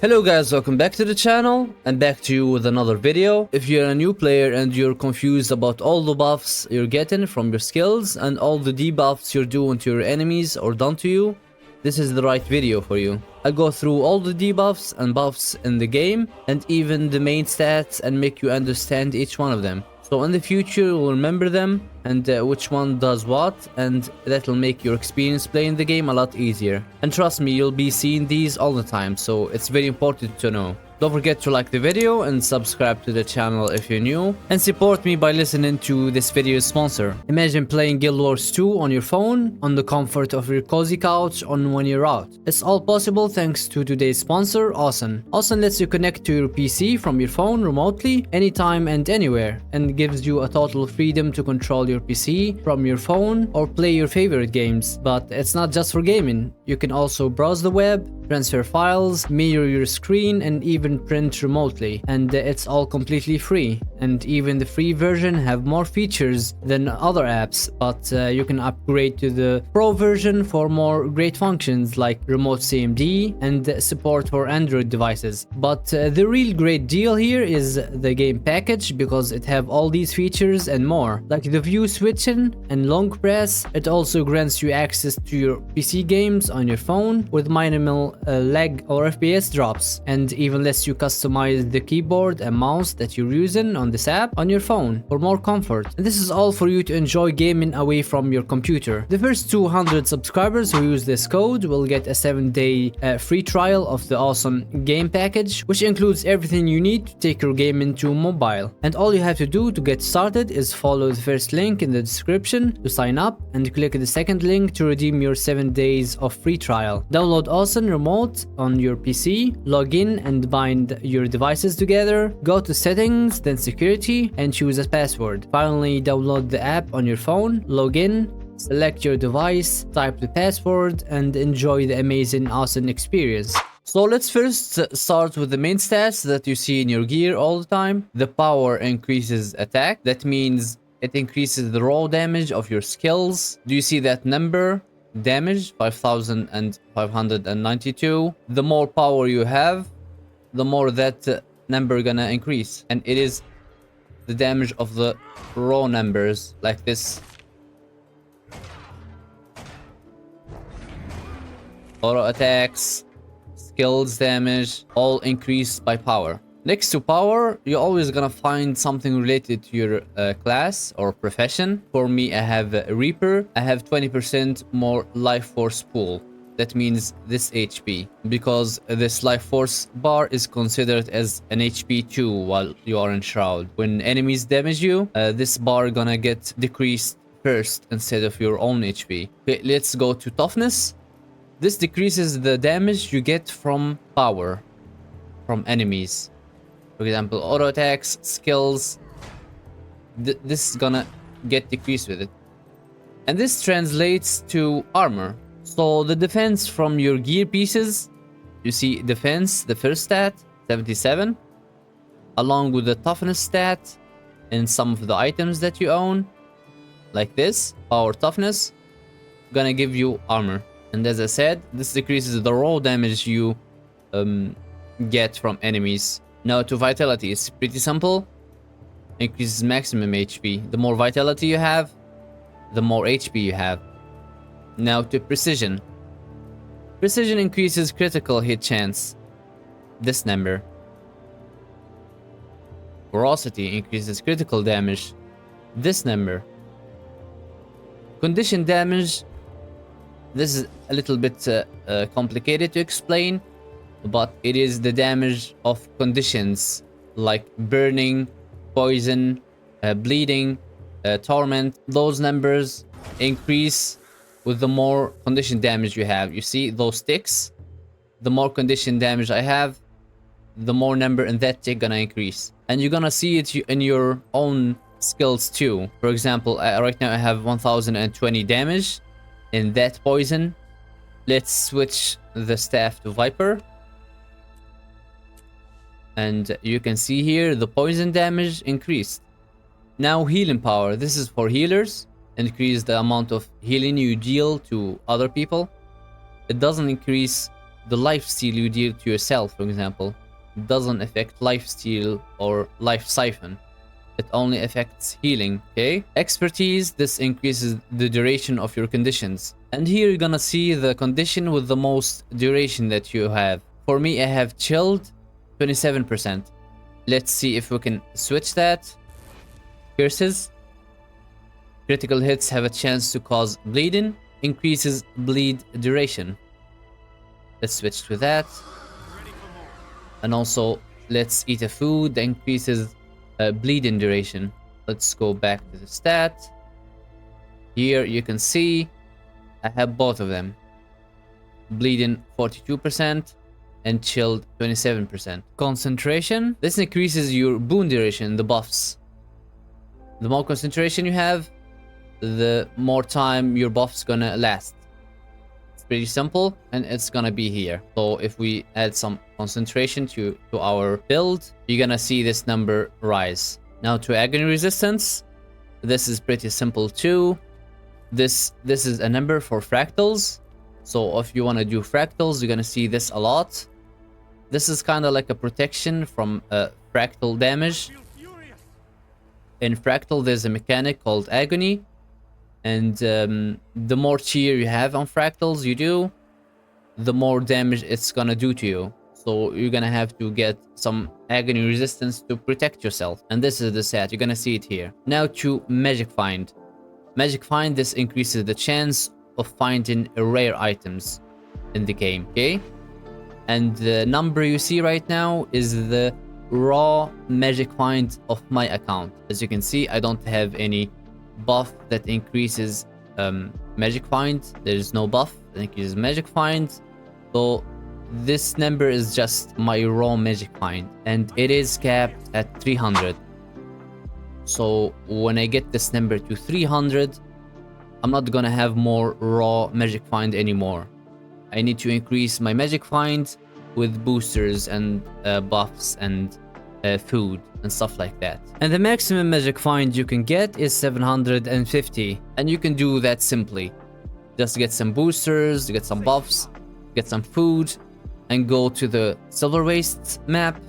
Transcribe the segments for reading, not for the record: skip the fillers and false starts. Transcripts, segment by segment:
Hello guys, welcome back to the channel and back to you with another video. If you're a new player and you're confused about all the buffs you're getting from your skills and all the debuffs you're doing to your enemies or done to you, this is the right video for you. I'll go through all the debuffs and buffs in the game and even the main stats and make you understand each one of them. So in the future you'll remember them and which one does what, and that'll make your experience playing the game a lot easier. And trust me, you'll be seeing these all the time, so it's very important to know. Don't forget to like the video and subscribe to the channel if you're new, and support me by listening to this video's sponsor. Imagine playing Guild Wars 2 on your phone, on the comfort of your cozy couch, on when you're out. It's all possible thanks to today's sponsor, Awesome. Awesome lets you connect to your PC from your phone remotely, anytime and anywhere, and gives you a total freedom to control your PC from your phone or play your favorite games. But it's not just for gaming. You can also browse the web, transfer files, mirror your screen, and even print remotely, and it's all completely free. And even the free version have more features than other apps, but you can upgrade to the pro version for more great functions like remote CMD and support for Android devices. But the real great deal here is the game package, because it have all these features and more, like the view switching and long press. It also grants you access to your PC games on your phone with minimal lag or FPS drops, and even lets you customize the keyboard and mouse that you're using on this app on your phone for more comfort. And this is all for you to enjoy gaming away from your computer. The first 200 subscribers who use this code will get a 7-day free trial of the awesome game package, which includes everything you need to take your gaming to mobile. And all you have to do to get started is follow the first link in the description to sign up, and click the second link to redeem your 7 days of free trial. Download Awesome Remote on your PC, log in and bind your devices together, go to settings, then security, and choose a password. Finally, download the app on your phone, log in, select your device, type the password, and enjoy the amazing Awesome experience. So let's first start with the main stats that you see in your gear all the time. The power increases attack. That means it increases the raw damage of your skills. Do you see that number? Damage 5592. The more power you have, the more that number gonna increase, and it is the damage of the raw numbers like this. Auto attacks, skills damage, all increased by power. Next to power, you're always gonna find something related to your class or profession. For me, I have a Reaper. I have 20% more life force pool. That means this HP, because this life force bar is considered as an HP 2 while you are in Shroud. When enemies damage you, this bar gonna get decreased first instead of your own HP. Okay, let's go to toughness. This decreases the damage you get from power, from enemies. For example, auto attacks, skills, this is gonna get decreased with it. And this translates to armor. So the defense from your gear pieces, you see defense, the first stat, 77, along with the toughness stat and some of the items that you own, like this, power toughness, gonna give you armor. And as I said, this decreases the raw damage you get from enemies. Now to vitality, it's pretty simple. Increases maximum HP. The more vitality you have, the more HP you have. Now to precision. Precision increases critical hit chance. This number. Ferocity increases critical damage. This number. Condition damage. This is a little bit complicated to explain, but it is the damage of conditions like burning, poison, bleeding, torment. Those numbers increase with the more condition damage you have. You see those ticks? The more condition damage I have, the more number in that tick gonna increase. And you're gonna see it in your own skills too. For example, right now I have 1020 damage in that poison. Let's switch the staff to Viper. And you can see here the poison damage increased. Now healing power. This is for healers. Increase the amount of healing you deal to other people. It doesn't increase the lifesteal you deal to yourself, for example, doesn't affect lifesteal or life siphon. It only affects healing, okay? Expertise, this increases the duration of your conditions. And here you're gonna see the condition with the most duration that you have. For me, I have chilled 27%. Let's see if we can switch that. Curses. Critical hits have a chance to cause bleeding. Increases bleed duration. Let's switch to that. And also, let's eat a food that increases bleeding duration. Let's go back to the stat. Here you can see I have both of them. Bleeding 42% and chilled 27%. Concentration. This increases your boon duration, the buffs. The more concentration you have, the more time your buff's gonna last. It's pretty simple, and it's gonna be here. So if we add some concentration to our build, you're gonna see this number rise. Now to agony resistance. This is pretty simple too. This is a number for fractals. So if you want to do fractals, you're gonna see this a lot. This is kind of like a protection from fractal damage. In fractal, there's a mechanic called agony, and the more cheer you have on fractals you do, the more damage it's gonna do to you. So you're gonna have to get some agony resistance to protect yourself. And this is the set. You're gonna see it here. Now to magic find. Magic find, this increases the chance of finding rare items in the game, okay? And the number you see right now is the raw magic find of my account. As you can see, I don't have any buff that increases magic find. There is no buff that increases magic find. So this number is just my raw magic find, and it is capped at 300. So when I get this number to 300, I'm not gonna have more raw magic find anymore. I need to increase my magic find with boosters and buffs and food and stuff like that. And the maximum magic find you can get is 750, and you can do that simply. Just get some boosters, get some buffs, get some food, and go to the Silver Wastes map.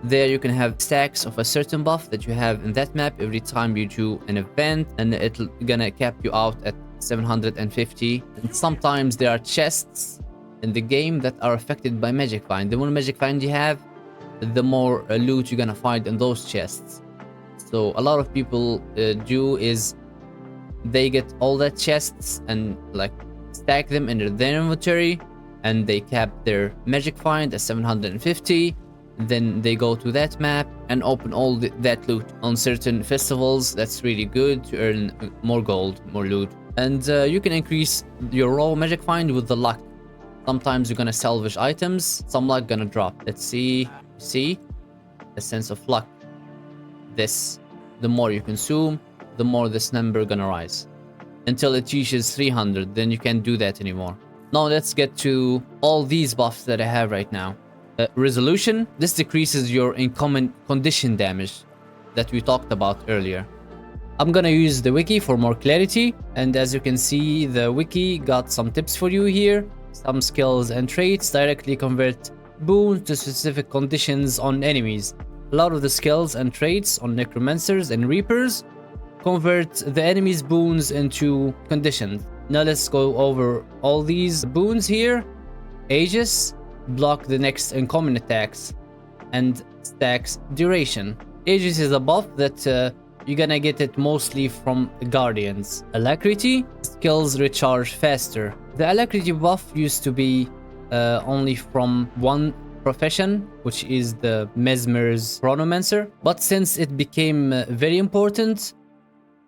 There you can have stacks of a certain buff that you have in that map every time you do an event, and it's gonna cap you out at 750. And sometimes there are chests in the game that are affected by magic find. The more magic find you have, the more loot you're gonna find in those chests. So a lot of people do is they get all that chests and like stack them in their inventory, and they cap their magic find at 750. Then they go to that map and open all that loot on certain festivals. That's really good to earn more gold, more loot. And you can increase your raw magic find with the luck. Sometimes you're gonna salvage items, some luck gonna drop. Let's see a sense of luck. This, the more you consume, the more this number gonna rise until it reaches 300. Then you can't do that anymore. Now let's get to all these buffs that I have right now. Resolution, this decreases your incoming condition damage that we talked about earlier. I'm gonna use the wiki for more clarity, and as you can see, the wiki got some tips for you here. Some skills and traits directly convert boons to specific conditions on enemies. A lot of the skills and traits on necromancers and reapers convert the enemy's boons into conditions. Now let's go over all these boons here. Aegis, block the next incoming attacks, and stacks duration. Aegis is a buff that you're gonna get it mostly from guardians. Alacrity, skills recharge faster. The alacrity buff used to be only from one profession, which is the Mesmer's Chronomancer, but since it became very important,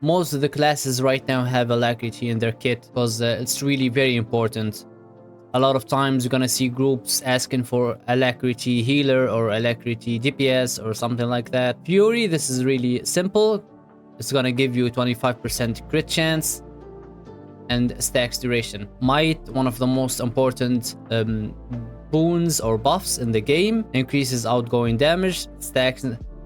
most of the classes right now have alacrity in their kit because it's really very important. A lot of times you're gonna see groups asking for alacrity healer or alacrity DPS or something like that. Fury, this is really simple. It's gonna give you a 25% crit chance and stacks duration. Might, one of the most important boons or buffs in the game, increases outgoing damage, stacks.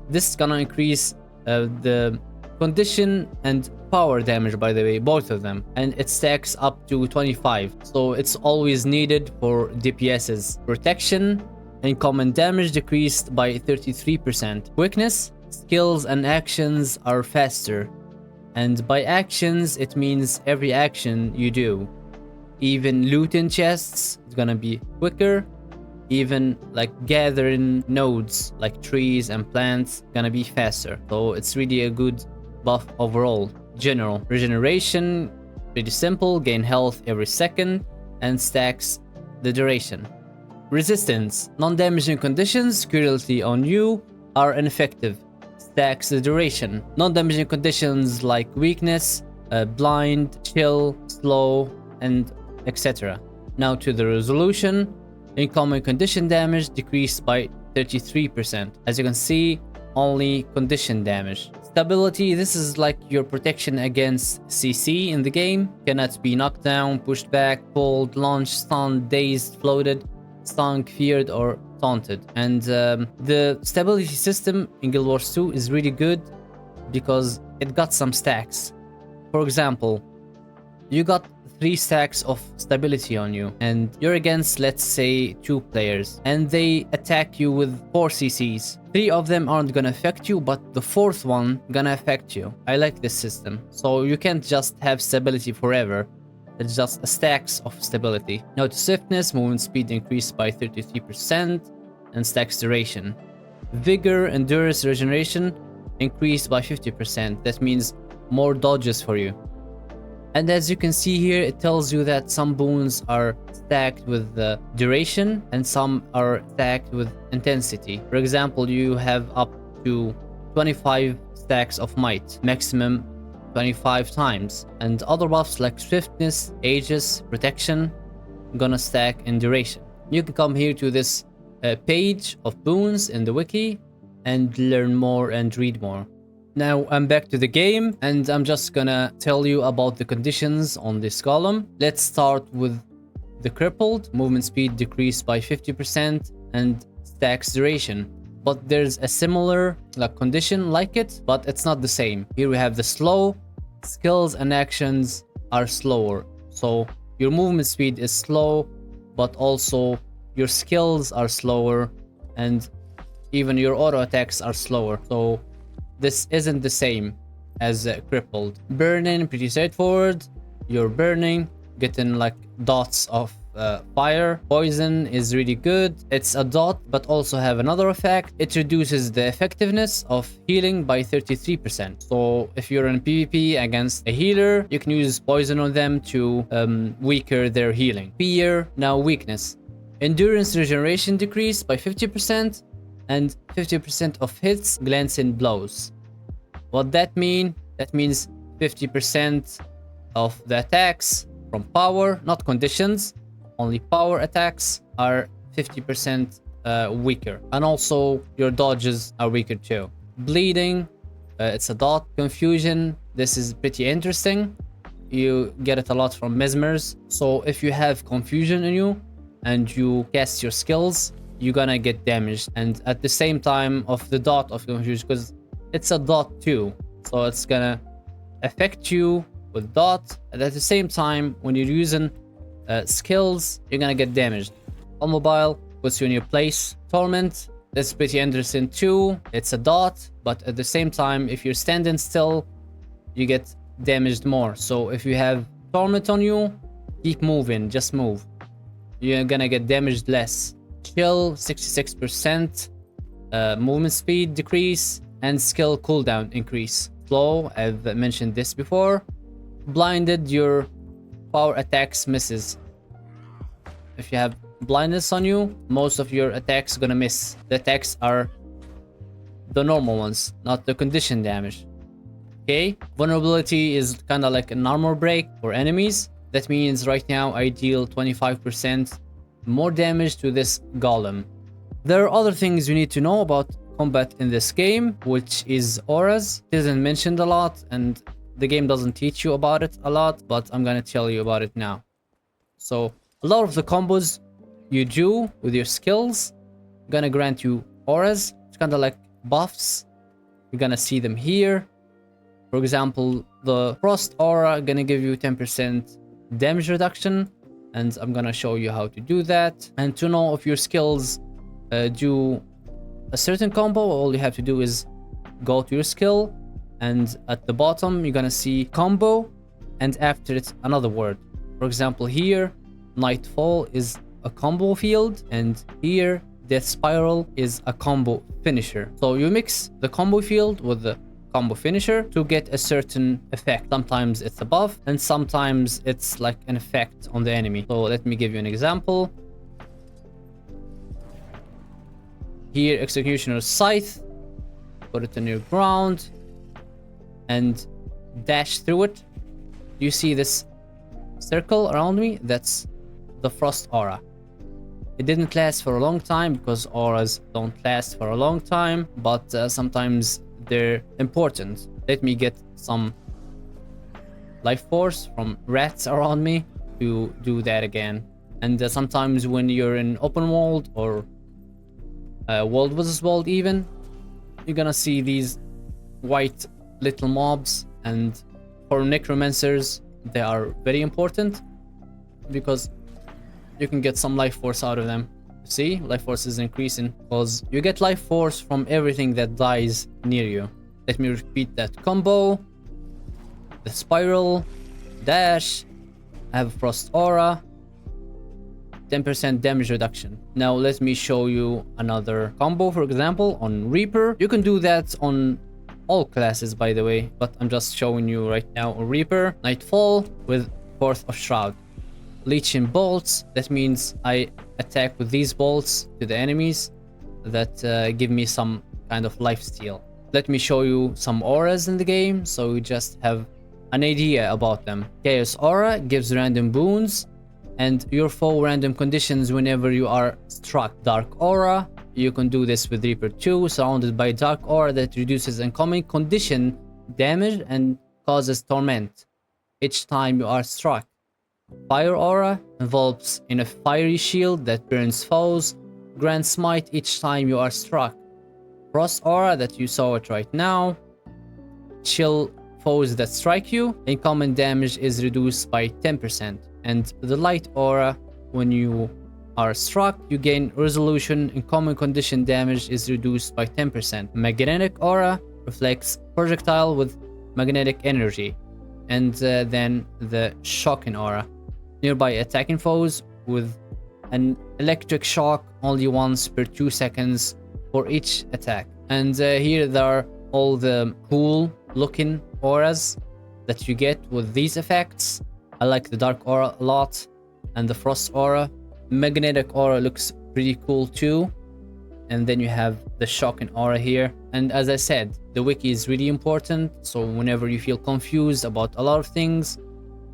This is gonna increase the condition and power damage, by the way, both of them, and it stacks up to 25, so it's always needed for DPSs. Protection and common damage decreased by 33%. Quickness, skills and actions are faster, and by actions it means every action you do. Even looting chests is gonna be quicker. Even like gathering nodes like trees and plants gonna be faster. So it's really a good buff overall. General regeneration, pretty simple, gain health every second and stacks the duration. Resistance, non-damaging conditions currently on you are ineffective, stacks the duration. Non-damaging conditions like weakness, blind, chill, slow, and etc. Now to the resolution. Incoming condition damage decreased by 33%. As you can see, only condition damage. Stability, this is like your protection against CC in the game. Cannot be knocked down, pushed back, pulled, launched, stunned, dazed, floated, stung, feared, or taunted. And the stability system in Guild Wars 2 is really good because it got some stacks. For example, you got 3 stacks of stability on you and you're against, let's say, 2 players and they attack you with 4 CCs. 3 of them aren't gonna affect you, but the 4th one gonna affect you. I like this system. So you can't just have stability forever. It's just stacks of stability. Now to swiftness, movement speed increased by 33% and stacks duration. Vigor, endurance, regeneration increased by 50%. That means more dodges for you. And as you can see here, it tells you that some boons are stacked with the duration and some are stacked with intensity. For example, you have up to 25 stacks of might, maximum 25 times. And other buffs like swiftness, aegis, protection, gonna stack in duration. You can come here to this page of boons in the wiki and learn more and read more. Now I'm back to the game and I'm just gonna tell you about the conditions on this column. Let's start with the crippled. Movement speed decreased by 50% and stacks duration. But there's a similar condition like it, but it's not the same. Here we have the slow. Skills and actions are slower. So your movement speed is slow, but also your skills are slower and even your auto attacks are slower. So this isn't the same as crippled. Burning, pretty straightforward. You're burning, getting like dots of fire. Poison is really good. It's a dot, but also have another effect. It reduces the effectiveness of healing by 33%. So if you're in PvP against a healer, you can use poison on them to weaken their healing. Fear, now weakness. Endurance regeneration decreased by 50%. And 50% of hits glancing blows. What that mean? That means 50% of the attacks from power, not conditions, only power attacks are 50% weaker. And also your dodges are weaker too. Bleeding, it's a dot. Confusion, this is pretty interesting. You get it a lot from mesmers. So if you have confusion in you and you cast your skills, you're gonna get damaged. And at the same time of the dot of confusion, because it's a dot too, so it's gonna affect you with dot. And at the same time, when you're using skills, you're gonna get damaged. On mobile, puts you in your place. Torment, that's pretty interesting too. It's a dot, but at the same time, if you're standing still, you get damaged more. So if you have torment on you, keep moving, just move. You're gonna get damaged less. Chill, 66%, movement speed decrease, and skill cooldown increase. Slow, I've mentioned this before. Blinded, your power attacks misses. If you have blindness on you, most of your attacks gonna miss. The attacks are the normal ones, not the condition damage. Okay, vulnerability is kind of like an armor break for enemies. That means right now I deal 25% more damage to this golem. There are other things you need to know about combat in this game, which is auras. It isn't mentioned a lot and the game doesn't teach you about it a lot, but I'm gonna tell you about it now. So a lot of the combos you do with your skills gonna grant you auras. It's kind of like buffs. You're gonna see them here. For example, the Frost Aura gonna give you 10% damage reduction, and I'm gonna show you how to do that. And to know if your skills do a certain combo, all you have to do is go to your skill, and at the bottom you're gonna see combo, and after it another word. For example, here Nightfall is a combo field, and here Death Spiral is a combo finisher. So you mix the combo field with the combo finisher to get a certain effect. Sometimes it's a buff, and sometimes it's like an effect on the enemy. So let me give you an example. Here, Executioner's Scythe, put it on your ground and dash through it. You see this circle around me? That's the Frost Aura. It didn't last for a long time because auras don't last for a long time, but sometimes they're important. Let me get some life force from rats around me to do that again. And sometimes when you're in open world or world versus world even, you're gonna see these white little mobs, and for necromancers they are very important because you can get some life force out of them. See, life force is increasing because you get life force from everything that dies near you. Let me repeat that. Combo, the spiral, dash, I have a Frost Aura, 10% damage reduction. Now let me show you another combo. For example, on Reaper, you can do that on all classes, by the way, but I'm just showing you right now on Reaper. Nightfall with Fourth of Shroud. Leeching bolts, that means I attack with these bolts to the enemies that give me some kind of lifesteal. Let me show you some auras in the game so you just have an idea about them. Chaos Aura gives random boons and your foe random conditions whenever you are struck. Dark Aura, you can do this with Reaper 2, surrounded by Dark Aura that reduces incoming condition damage and causes torment each time you are struck. Fire Aura envelops in a fiery shield that burns foes, grants smite each time you are struck. Frost Aura, that you saw it right now, chill foes that strike you, incoming damage is reduced by 10%. And the Light Aura, when you are struck, you gain resolution, incoming condition damage is reduced by 10%. Magnetic Aura reflects projectile with magnetic energy. And then the Shocking Aura, nearby attacking foes with an electric shock only once per 2 seconds for each attack. And here there are all the cool looking auras that you get with these effects. I like the Dark Aura a lot and the Frost Aura. Magnetic Aura looks pretty cool too. And then you have the Shocking Aura here. And as I said, the wiki is really important, so whenever you feel confused about a lot of things,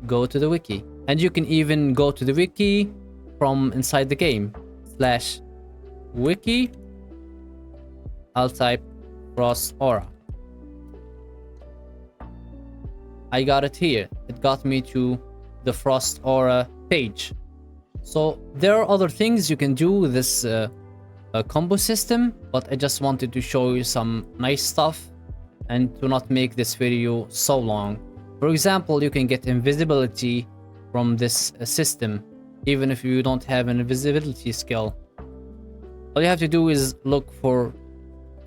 go to the wiki. And you can even go to the wiki from inside the game. /wiki. I'll type Frost Aura. I got it here. It got me to the Frost Aura page. So there are other things you can do with this combo system, but I just wanted to show you some nice stuff and to not make this video so long. For example, you can get invisibility from this system even if you don't have an invisibility skill. All you have to do is look for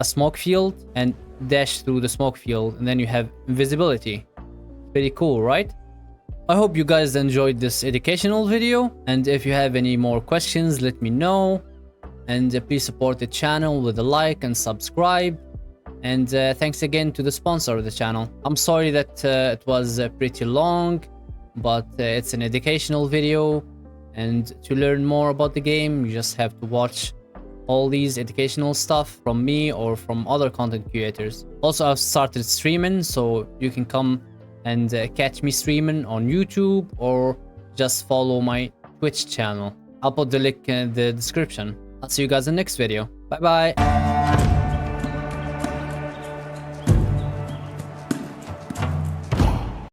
a smoke field and dash through the smoke field, and then you have invisibility. Pretty cool, right? I hope you guys enjoyed this educational video, and if you have any more questions, let me know. And please support the channel with a like and subscribe. And thanks again to the sponsor of the channel. I'm sorry that it was pretty long, but it's an educational video. And to learn more about the game, you just have to watch all these educational stuff from me or from other content creators. Also, I've started streaming, so you can come and catch me streaming on YouTube or just follow my Twitch channel. I'll put the link in the description. I'll see you guys in the next video. Bye bye.